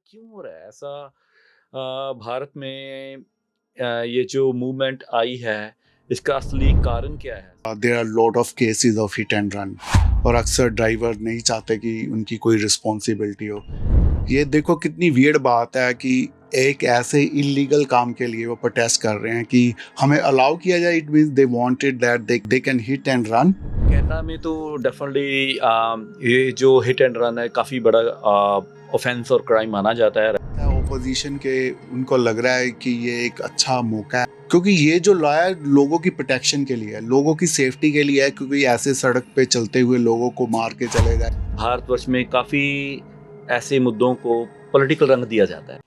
क्यों हो रहा है ऐसा? भारत में ये जो मूवमेंट आई है, इसका असली कारण क्या है? There are lot of cases of hit and run और अक्सर ड्राइवर नहीं चाहते कि उनकी कोई रिस्पॉन्सिबिलिटी हो। ये देखो कितनी वियर्ड बात है कि एक ऐसे इलीगल काम के लिए वो प्रोटेस्ट कर रहे हैं कि हमें अलाउ किया जाए। It means they wanted that they can hit and run. Canada में तो डेफिनेटली ये जो हिट एंड रन है काफ़ी बड़ा ऑफेंस और क्राइम माना जाता है। ओपोजिशन के उनको लग रहा है कि ये एक अच्छा मौका है क्योंकि ये जो लॉ है लोगों की प्रोटेक्शन के लिए है, लोगों की सेफ्टी के लिए है, क्योंकि ऐसे सड़क पे चलते हुए लोगों को मार के चले जाए। भारतवर्ष में काफ़ी ऐसे मुद्दों को पॉलिटिकल रंग दिया जाता है।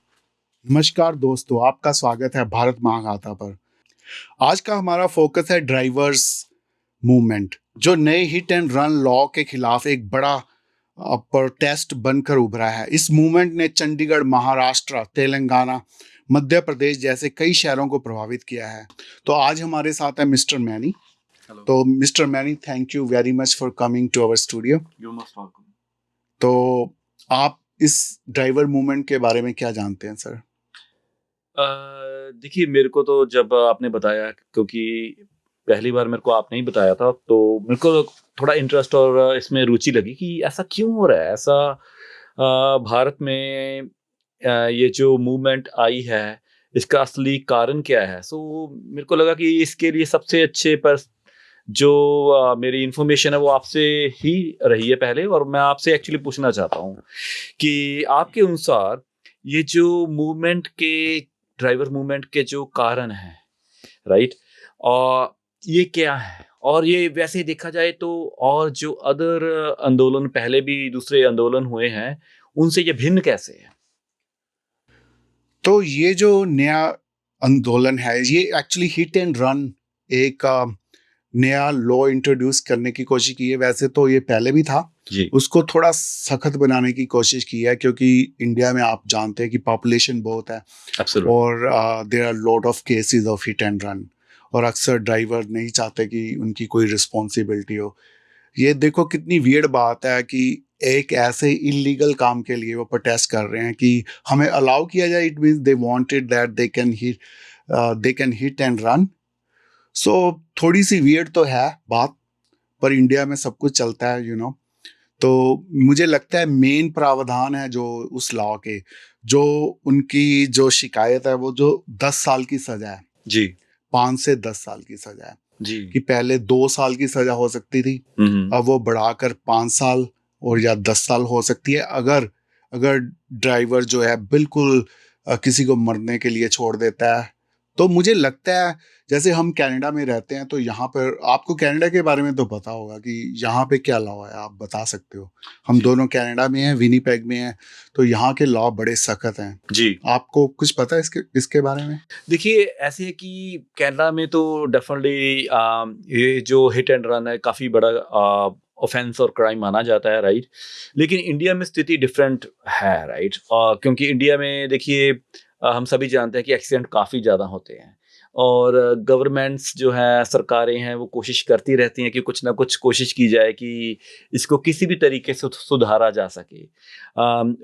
नमस्कार दोस्तों, आपका स्वागत है भारत महागाथा पर। आज का हमारा फोकस है ड्राइवर्स मूवमेंट, जो नए हिट एंड रन लॉ के खिलाफ एक बड़ा प्रोटेस्ट बनकर उभरा है। इस मूवमेंट ने चंडीगढ़, महाराष्ट्र, तेलंगाना, मध्य प्रदेश जैसे कई शहरों को प्रभावित किया है। तो आज हमारे साथ है मिस्टर मैनी। हेलो। तो mister Manny, thank you very much for coming to our studio. You most welcome. तो आप इस ड्राइवर मूवमेंट के बारे में क्या जानते हैं सर? देखिए, मेरे को तो जब आपने बताया, क्योंकि पहली बार मेरे को आपने ही बताया था, तो मेरे को थोड़ा इंटरेस्ट और इसमें रुचि लगी कि ऐसा क्यों हो रहा है ऐसा? भारत में ये जो मूवमेंट आई है, इसका असली कारण क्या है? सो मेरे को लगा कि इसके लिए सबसे अच्छे पर जो मेरी इन्फॉर्मेशन है वो आपसे ही रही है पहले, और मैं आपसे एक्चुअली पूछना चाहता हूँ कि आपके अनुसार ये जो मूवमेंट के ड्राइवर मूवमेंट के जो कारण हैं, राइट? और ये क्या है? और ये वैसे देखा जाए तो और जो अदर आंदोलन, पहले भी दूसरे आंदोलन हुए हैं, उनसे ये भिन्न कैसे है? तो ये जो नया आंदोलन है, ये एक्चुअली हिट एंड रन एक नया लॉ इंट्रोड्यूस करने की कोशिश की है। वैसे तो ये पहले भी था, जी। उसको थोड़ा सख्त बनाने की कोशिश की है, क्योंकि इंडिया में आप जानते हैं कि पॉपुलेशन बहुत है एब्सोल्यूट। और there are lot of cases of hit and run और अक्सर ड्राइवर नहीं चाहते कि उनकी कोई रिस्पॉन्सिबिलिटी हो। ये देखो कितनी वियर्ड बात है कि एक ऐसे इलीगल काम के लिए वो प्रोटेस्ट कर रहे हैं कि हमें अलाउ किया जाए। It means they wanted that they can hit and run. So थोड़ी सी वियर्ड तो है बात, पर इंडिया में सब कुछ चलता है, तो मुझे लगता है मेन प्रावधान है जो उस लॉ के, जो उनकी जो शिकायत है वो जो 10 साल की सजा है, जी। 5 से 10 साल की सजा है। जी। कि पहले 2 साल की सजा हो सकती थी, अब वो बढ़ाकर 5 साल और या 10 साल हो सकती है, अगर अगर ड्राइवर जो है बिल्कुल किसी को मरने के लिए छोड़ देता है। तो मुझे लगता है जैसे हम कनाडा में रहते हैं, तो यहाँ पर आपको कनाडा के बारे में तो पता होगा कि यहाँ पे क्या लॉ है, आप बता सकते हो? हम जी। दोनों कनाडा में हैं, विनीपेग में हैं, तो यहाँ के लॉ बड़े सख्त हैं। जी। आपको कुछ पता है इसके बारे में? देखिए, ऐसे है कि कनाडा में तो डेफ़िनेटली ये जो हिट एंड रन है काफ़ी बड़ा ऑफ़ेंस और क्राइम माना जाता है, राइट? लेकिन इंडिया में स्थिति डिफरेंट है, राइट? क्योंकि इंडिया में देखिए, हम सभी जानते हैं कि एक्सीडेंट काफ़ी ज़्यादा होते हैं, और गवर्नमेंट्स जो हैं, सरकारें हैं, वो कोशिश करती रहती हैं कि कुछ ना कुछ कोशिश की जाए कि इसको किसी भी तरीके से सुधारा जा सके।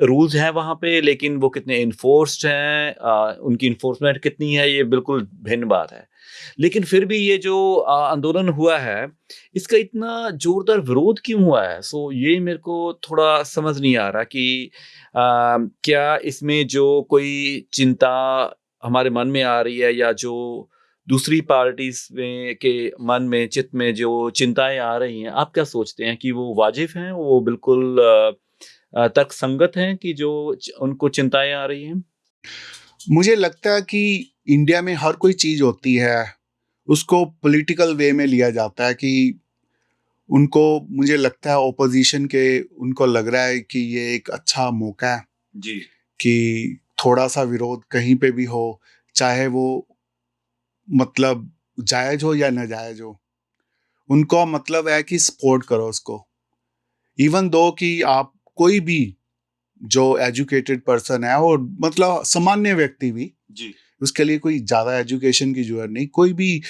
रूल्स हैं वहाँ पे, लेकिन वो कितने इन्फोर्स्ड हैं, उनकी इन्फोर्समेंट कितनी है, ये बिल्कुल भिन्न बात है। लेकिन फिर भी ये जो आंदोलन हुआ है, इसका इतना जोरदार विरोध क्यों हुआ है? सो ये मेरे को थोड़ा समझ नहीं आ रहा कि क्या इसमें जो कोई चिंता हमारे मन में आ रही है, या जो दूसरी पार्टीज़ में के मन में, चित्त में जो चिंताएँ आ रही हैं, आप क्या सोचते हैं कि वो वाजिब हैं? वो बिल्कुल तर्कसंगत हैं कि जो उनको चिंताएँ आ रही हैं? मुझे लगता है कि इंडिया में हर कोई चीज होती है, उसको पॉलिटिकल वे में लिया जाता है कि उनको, मुझे लगता है ओपोजिशन के उनको लग रहा है कि ये एक अच्छा मौका है जी। कि थोड़ा सा विरोध कहीं पे भी हो, चाहे वो मतलब जायज हो या नाजायज हो, उनको मतलब है कि सपोर्ट करो उसको। इवन दो कि आप कोई भी जो एजुकेटेड पर्सन है और मतलब सामान्य व्यक्ति भी, जी। उसके लिए कोई ज़्यादा एजुकेशन की जरूरत नहीं, कोई भी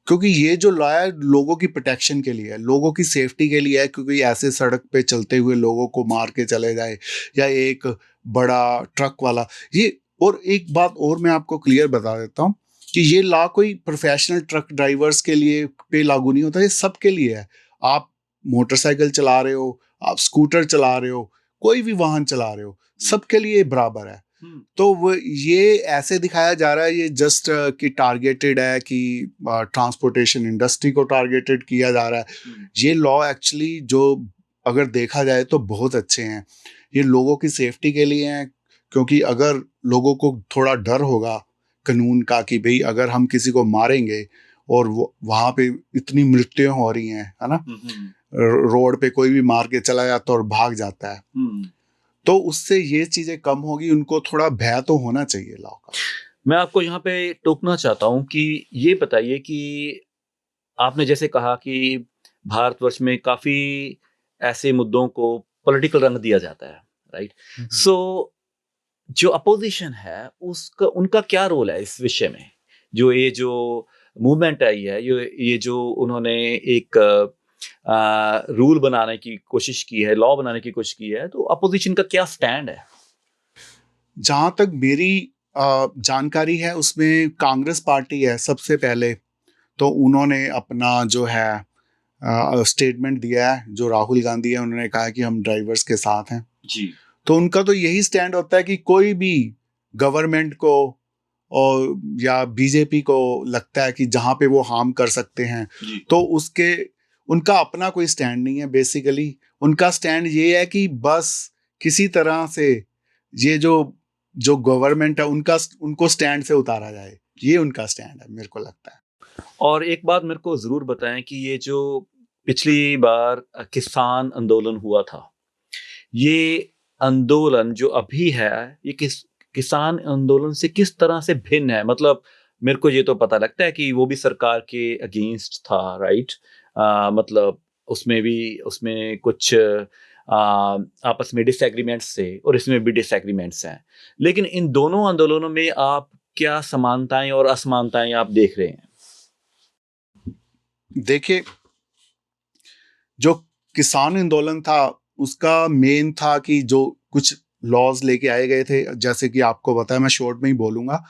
क्योंकि ये जो लॉ है लोगों की प्रोटेक्शन के लिए है, लोगों की सेफ्टी के लिए है, क्योंकि ऐसे सड़क पे चलते हुए लोगों को मार के चले जाए या एक बड़ा ट्रक वाला ये। और एक बात और मैं आपको क्लियर बता देता हूँ कि ये लॉ कोई प्रोफेशनल ट्रक ड्राइवर्स के लिए पे लागू नहीं होता, ये सबके लिए है। आप मोटरसाइकिल चला रहे हो, आप स्कूटर चला रहे हो, कोई भी वाहन चला रहे हो, सबके लिए बराबर है। तो वो ये ऐसे दिखाया जा रहा है ये जस्ट कि टारगेटेड है कि ट्रांसपोर्टेशन इंडस्ट्री को टारगेटेड किया जा रहा है। ये लॉ एक्चुअली जो अगर देखा जाए तो बहुत अच्छे हैं, ये लोगों की सेफ्टी के लिए हैं। क्योंकि अगर लोगों को थोड़ा डर होगा कानून का कि भाई अगर हम किसी को मारेंगे और वहां पे इतनी मृत्युएं हो रही हैं, है ना, रोड पे कोई भी मार के चला जाता है और भाग जाता है, तो उससे ये चीजें कम होगी। उनको थोड़ा भय तो होना चाहिए लॉ का। मैं आपको यहाँ पे टोकना चाहता हूँ कि ये बताइए कि आपने जैसे कहा कि भारतवर्ष में काफ़ी ऐसे मुद्दों को पॉलिटिकल रंग दिया जाता है, राइट? सो जो अपोज़िशन है उसका उनका क्या रोल है इस विषय में? जो मूवमेंट आई है, ये जो उन्होंने एक रूल बनाने की कोशिश की है, लॉ बनाने की कोशिश की है, तो अपोज़िशन का क्या स्टैंड है? जहां तक मेरी जानकारी है उसमें कांग्रेस पार्टी है सबसे पहले, तो उन्होंने अपना जो है स्टेटमेंट दिया है। जो राहुल गांधी है उन्होंने कहा कि हम ड्राइवर्स के साथ हैं जी। तो उनका तो यही स्टैंड होता है कि कोई भी गवर्नमेंट को और या बीजेपी को लगता है कि जहां पे वो हार्म कर सकते हैं तो उसके उनका अपना कोई स्टैंड नहीं है। बेसिकली उनका स्टैंड ये है कि बस किसी तरह से ये जो जो गवर्नमेंट है उनका उनको स्टैंड से उतारा जाए, ये उनका स्टैंड है मेरे को लगता है। और एक बात मेरे को ज़रूर बताएँ कि ये जो पिछली बार किसान आंदोलन हुआ था, ये आंदोलन जो अभी है, ये किसान आंदोलन से किस तरह से भिन्न है? मतलब मेरे को ये तो पता लगता है कि वो भी सरकार के अगेंस्ट था, राइट? मतलब उसमें कुछ आपस में डिसएग्रीमेंट्स थे और इसमें भी डिसएग्रीमेंट्स हैं। लेकिन इन दोनों आंदोलनों में आप क्या समानताएँ और असमानताएँ आप देख रहे हैं? देखिए, जो किसान आंदोलन था उसका मेन था कि जो कुछ लॉज लेके आए गए थे, जैसे कि आपको बताया, मैं शॉर्ट में ही बोलूंगा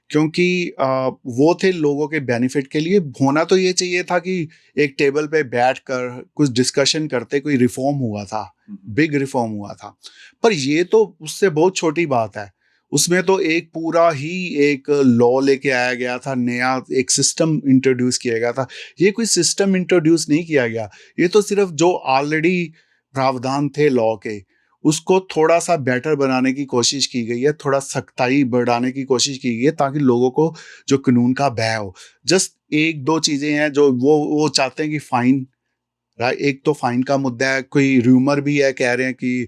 क्योंकि वो थे लोगों के बेनिफिट के लिए। होना तो ये चाहिए था कि एक टेबल पे बैठकर कुछ डिस्कशन करते कोई रिफॉर्म हुआ था, बिग रिफॉर्म हुआ था। पर ये तो उससे बहुत छोटी बात है। उसमें तो एक पूरा ही एक लॉ लेके आया गया था, नया एक सिस्टम इंट्रोड्यूस किया गया था। ये कोई सिस्टम इंट्रोड्यूस नहीं किया गया, ये तो सिर्फ जो ऑलरेडी प्रावधान थे लॉ के उसको थोड़ा सा बेटर बनाने की कोशिश की गई है, थोड़ा सख्ताई बढ़ाने की कोशिश की गई है ताकि लोगों को जो कानून का भय हो। जस्ट एक दो चीजें हैं जो वो चाहते हैं कि फाइन, राइट, एक तो फाइन का मुद्दा है। कोई रूमर भी है, कह रहे हैं कि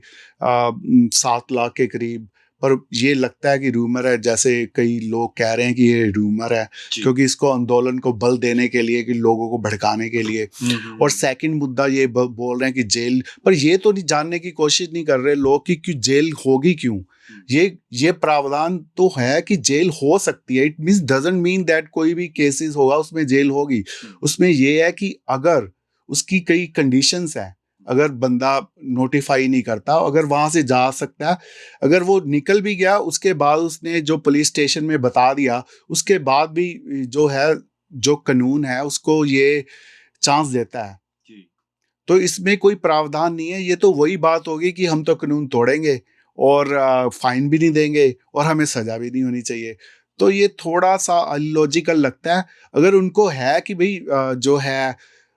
7 लाख के करीब, पर ये लगता है कि रूमर है। जैसे कई लोग कह रहे हैं कि ये रूमर है क्योंकि इसको आंदोलन को बल देने के लिए, कि लोगों को भड़काने के लिए। और सेकंड मुद्दा ये बोल रहे हैं कि जेल, पर ये तो नहीं जानने की कोशिश नहीं कर रहे लोग कि क्यों जेल होगी, क्यों। ये प्रावधान तो है कि जेल हो सकती है, it means doesn't mean that कोई भी केसेस होगा उसमें जेल होगी। उसमें ये है कि अगर उसकी कई कंडीशंस हैं, अगर बंदा नोटिफाई नहीं करता, अगर वहां से जा सकता है, अगर वो निकल भी गया उसके बाद उसने जो पुलिस स्टेशन में बता दिया, उसके बाद भी जो है जो कानून है उसको ये चांस देता है। तो इसमें कोई प्रावधान नहीं है। ये तो वही बात होगी कि हम तो कानून तोड़ेंगे और फाइन भी नहीं देंगे और हमें सजा भी नहीं होनी चाहिए। तो ये थोड़ा सा अनलॉजिकल लगता है। अगर उनको है कि भाई जो है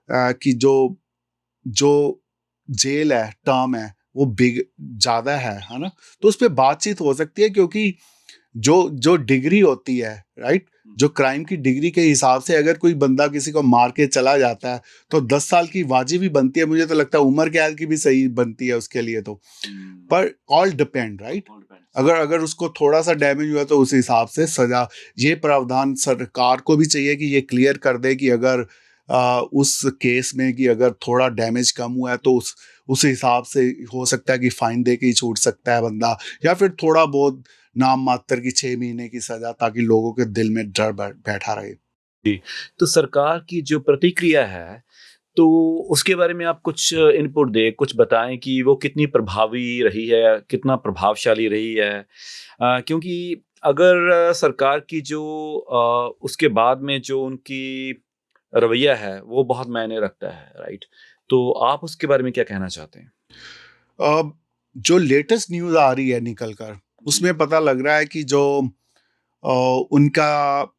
कि जो जेल है, टर्म है, वो बिग ज्यादा है ना, तो उस पर बातचीत हो सकती है। क्योंकि जो जो डिग्री होती है, राइट, जो क्राइम की डिग्री के हिसाब से अगर कोई बंदा किसी को मार के चला जाता है तो 10 साल की वाजिब भी बनती है। मुझे तो लगता है उम्र कैद की भी सही बनती है उसके लिए तो। पर ऑल डिपेंड, राइट, अगर अगर उसको थोड़ा सा डैमेज हुआ तो उस हिसाब से सजा। ये प्रावधान सरकार को भी चाहिए कि ये क्लियर कर दे कि अगर उस केस में कि अगर थोड़ा डैमेज कम हुआ है तो उस हिसाब से हो सकता है कि फाइन दे के ही छूट सकता है बंदा, या फिर थोड़ा बहुत नाम मात्र की 6 महीने की सजा, ताकि लोगों के दिल में डर बैठा रहे। जी, तो सरकार की जो प्रतिक्रिया है, तो उसके बारे में आप कुछ इनपुट दें, कुछ बताएँ कि वो कितनी प्रभावी रही है, कितना प्रभावशाली रही है? क्योंकि अगर सरकार की जो उसके बाद में जो उनकी रवैया है, वो बहुत मायने रखता है, राइट? तो आप उसके बारे में क्या कहना चाहते हैं? अब जो लेटेस्ट न्यूज़ आ रही है निकल कर, जी। उसमें पता लग रहा है कि जो उनका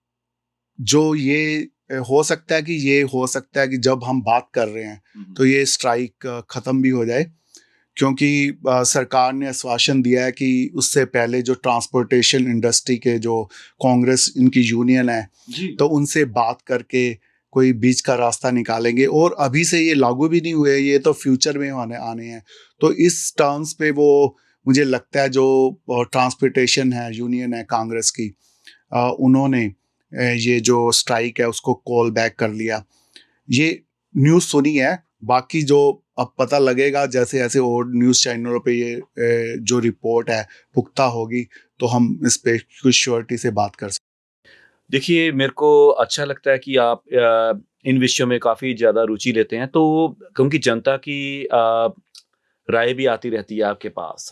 जो ये हो सकता है कि ये हो सकता है कि जब हम बात कर रहे हैं, हुँ, हुँ। तो ये स्ट्राइक ख़त्म भी हो जाए। क्योंकि सरकार ने आश्वासन दिया है कि उससे पहले जो ट्रांसपोर्टेशन इंडस्ट्री के जो कांग्रेस इनकी यूनियन है, जी। तो उनसे बात करके कोई बीच का रास्ता निकालेंगे, और अभी से ये लागू भी नहीं हुए, ये तो फ्यूचर में आने आने हैं। तो इस टर्म्स पे वो, मुझे लगता है जो ट्रांसपोर्टेशन है यूनियन है कांग्रेस की, उन्होंने ये जो स्ट्राइक है उसको कॉल बैक कर लिया। ये न्यूज़ सुनी है, बाकी जो अब पता लगेगा जैसे ऐसे और न्यूज़ चैनलों पे ये जो रिपोर्ट है पुख्ता होगी, तो हम इस पे कुछ श्योरिटी से बात कर सकते देखिए, मेरे को अच्छा लगता है कि आप इन विषयों में काफ़ी ज़्यादा रुचि लेते हैं, तो क्योंकि जनता की राय भी आती रहती है आपके पास।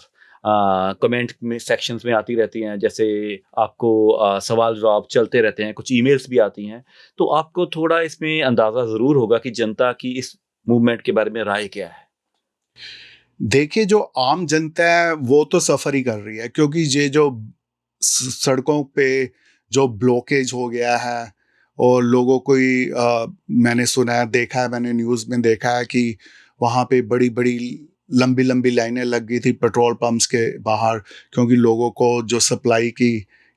कमेंट में सेक्शंस में आती रहती हैं, जैसे आपको सवाल-जवाब चलते रहते हैं, कुछ ईमेल्स भी आती हैं, तो आपको थोड़ा इसमें अंदाज़ा ज़रूर होगा कि जनता की इस मूवमेंट के बारे में राय क्या है? देखिए, जो आम जनता है वो तो सफ़र ही कर रही है, क्योंकि ये जो सड़कों पे जो ब्लॉकेज हो गया है, और लोगों को ही मैंने सुना है, देखा है, मैंने न्यूज़ में देखा है कि वहाँ पे बड़ी बड़ी लंबी लंबी लाइनें लग गई थी पेट्रोल पंप्स के बाहर, क्योंकि लोगों को जो सप्लाई की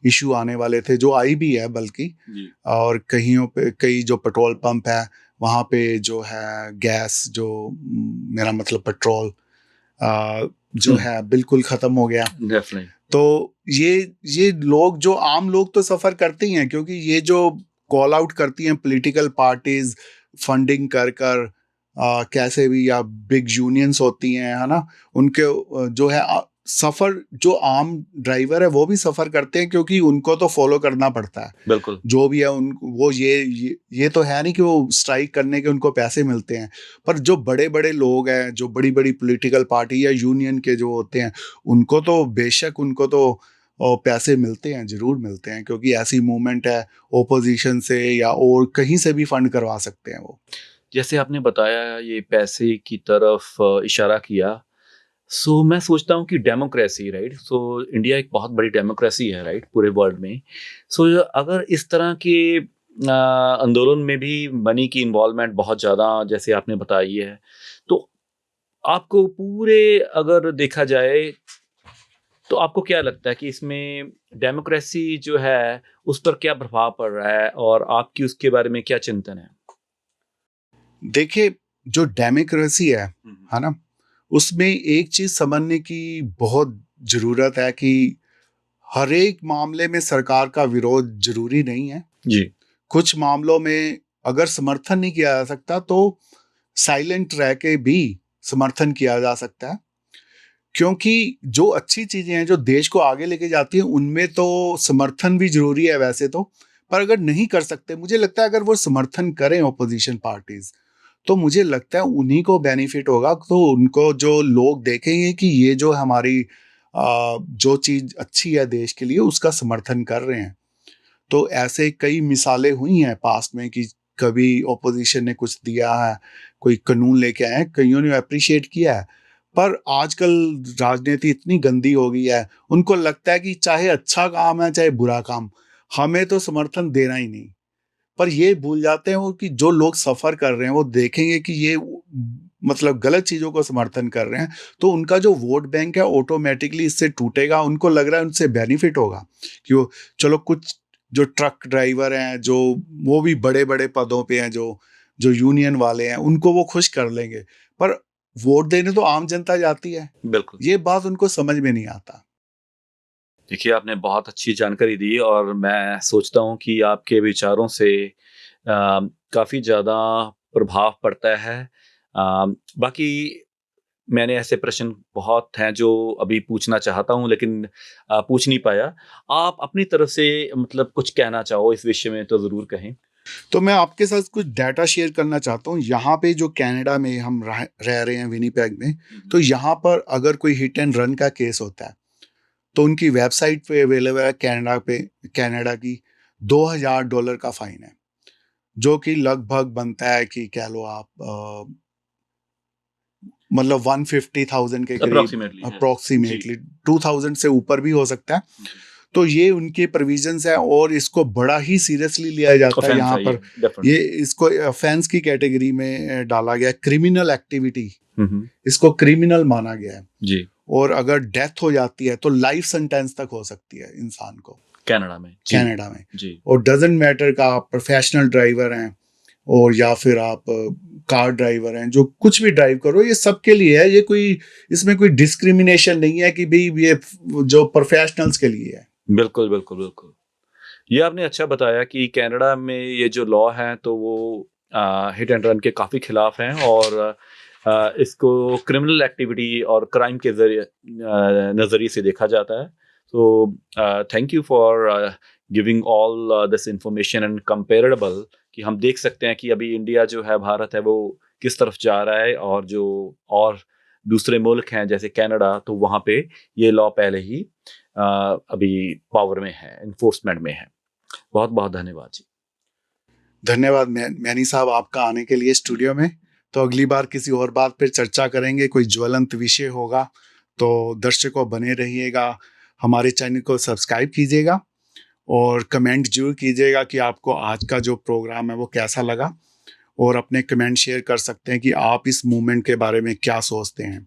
इशू आने वाले थे, जो आई भी है बल्कि। जी। और कहीं पे कई जो पेट्रोल पंप है, वहाँ पे जो है गैस, जो मेरा मतलब पेट्रोल जो हुँ, है बिल्कुल ख़त्म हो गया। डेफ़िनेटली। तो ये ये लोग, जो आम लोग तो सफ़र करते ही हैं, क्योंकि ये जो कॉल आउट करती हैं पॉलिटिकल पार्टीज़ फंडिंग कर कर, कैसे भी, या बिग यूनियंस होती हैं, है ना? उनके जो है सफ़र, जो आम ड्राइवर है वो भी सफ़र करते हैं, क्योंकि उनको तो फ़ॉलो करना पड़ता है। बिल्कुल। जो भी है उन वो ये तो है नहीं कि वो स्ट्राइक करने के उनको पैसे मिलते हैं। पर जो बड़े-बड़े लोग हैं, जो बड़ी-बड़ी पॉलिटिकल पार्टी या यूनियन के जो होते हैं, उनको तो बेशक, उनको तो पैसे मिलते हैं, ज़रूर मिलते हैं, क्योंकि ऐसी मूवमेंट है, ऑपोज़िशन से या और कहीं से भी फंड करवा सकते हैं वो। जैसे आपने बताया ये पैसे की तरफ इशारा किया, सो मैं सोचता हूँ कि डेमोक्रेसी राइट सो इंडिया एक बहुत बड़ी डेमोक्रेसी है राइट पूरे वर्ल्ड में सो अगर इस तरह के आंदोलन में भी मनी की इन्वॉल्वमेंट बहुत ज़्यादा जैसे आपने बताई है तो आपको पूरे अगर देखा जाए तो आपको क्या लगता है कि इसमें डेमोक्रेसी जो है उस पर क्या प्रभाव पड़ रहा है और आपकी उसके बारे में क्या चिंतन है? देखिए, जो डेमोक्रेसी हम्म, है ना? उसमें एक चीज़ समझने की बहुत ज़रूरत है कि हर एक मामले में सरकार का विरोध ज़रूरी नहीं है। जी। कुछ मामलों में अगर समर्थन नहीं किया जा सकता, तो साइलेंट रह के भी समर्थन किया जा सकता है। क्योंकि जो अच्छी चीज़ें हैं, जो देश को आगे लेके जाती हैं, उनमें तो समर्थन भी ज़रूरी है वैसे तो। पर अगर नहीं कर सकते, मुझे लगता है अगर वो समर्थन करें ऑपोज़िशन पार्टीज़, तो मुझे लगता है उन्हीं को बेनिफिट होगा। तो उनको जो लोग देखेंगे कि ये जो हमारी जो चीज़ अच्छी है देश के लिए, उसका समर्थन कर रहे हैं। तो ऐसे कई मिसालें हुई हैं पास्ट में कि कभी ऑपोजिशन ने कुछ दिया है, कोई कानून लेके आए हैं, कईयों ने एप्रिशिएट किया है। पर आजकल राजनीति इतनी गंदी हो गई है, उनको लगता है कि चाहे अच्छा काम है, चाहे बुरा काम, हमें तो समर्थन देना ही नहीं। पर ये भूल जाते हैं वो कि जो लोग सफ़र कर रहे हैं, वो देखेंगे कि ये मतलब गलत चीज़ों को समर्थन कर रहे हैं, तो उनका जो वोट बैंक है ऑटोमैटिकली इससे टूटेगा। उनको लग रहा है उनसे बेनिफिट होगा कि वो, चलो कुछ जो ट्रक ड्राइवर हैं, जो वो भी बड़े-बड़े पदों पे हैं, जो यूनियन वाले हैं, उनको वो खुश कर लेंगे। पर वोट देने तो आम जनता जाती है। बिल्कुल। ये बात उनको समझ में नहीं आता। देखिए, आपने बहुत अच्छी जानकारी दी और मैं सोचता हूँ कि आपके विचारों से काफ़ी ज़्यादा प्रभाव पड़ता है। बाकी मैंने ऐसे प्रश्न बहुत हैं जो अभी पूछना चाहता हूँ लेकिन पूछ नहीं पाया। आप अपनी तरफ से मतलब कुछ कहना चाहो इस विषय में तो ज़रूर कहें। तो मैं आपके साथ कुछ डाटा शेयर करना चाहता हूँ। यहाँ पे जो कनाडा में हम रह रहे हैं विनिपेग में, तो यहाँ पर अगर कोई हिट एंड रन का केस होता है तो उनकी वेबसाइट पे अवेलेबल है कनाडा की $2000 का फाइन है, जो कि लगभग बनता है कि कह लो आप मतलब 150,000 के करीब अप्रोक्सीमेटली अप्रोक्सीमेटली 2000 से ऊपर भी हो सकता है। तो ये उनके प्रोविजंस है और इसको बड़ा ही सीरियसली लिया जाता है। ऑफेंस यहाँ है पर डेफिनेटली। ये इसको ऑफेंस की कैटेगरी में डाला गया, क्रिमिनल एक्टिविटी, हम्म, इसको क्रिमिनल माना गया है। जी और अगर डेथ हो जाती है तो लाइफ सेंटेंस तक हो सकती है इंसान को कनाडा में। जी कनाडा में। जी और डजंट मैटर का आप प्रोफेशनल ड्राइवर हैं और या फिर आप कार ड्राइवर हैं, जो कुछ भी ड्राइव करो, ये सबके लिए है। ये कोई इसमें कोई डिस्क्रिमिनेशन नहीं है कि भाई ये जो प्रोफेशनल्स के लिए है। बिल्कुल बिल्कुल बिल्कुल। ये आपने अच्छा बताया कि कनाडा में ये जो लॉ है तो वो हिट एंड रन के काफ़ी खिलाफ हैं और इसको क्रिमिनल एक्टिविटी और क्राइम के जरिए नज़रिए से देखा जाता है। तो thank you for giving all this information and comparable कि हम देख सकते हैं कि अभी इंडिया जो है, भारत है, वो किस तरफ जा रहा है और जो और दूसरे मुल्क हैं जैसे कनाडा, तो वहाँ पे ये लॉ पहले ही अभी पावर में है, इन्फोर्समेंट में है। बहुत बहुत धन्यवाद जी। धन्यवाद मैनी साहब आपका आने के लिए स्टूडियो में। तो अगली बार किसी और बात पर चर्चा करेंगे, कोई ज्वलंत विषय होगा। तो दर्शकों बने रहिएगा, हमारे चैनल को सब्सक्राइब कीजिएगा और कमेंट जरूर कीजिएगा कि आपको आज का जो प्रोग्राम है वो कैसा लगा। और अपने कमेंट शेयर कर सकते हैं कि आप इस मूवमेंट के बारे में क्या सोचते हैं।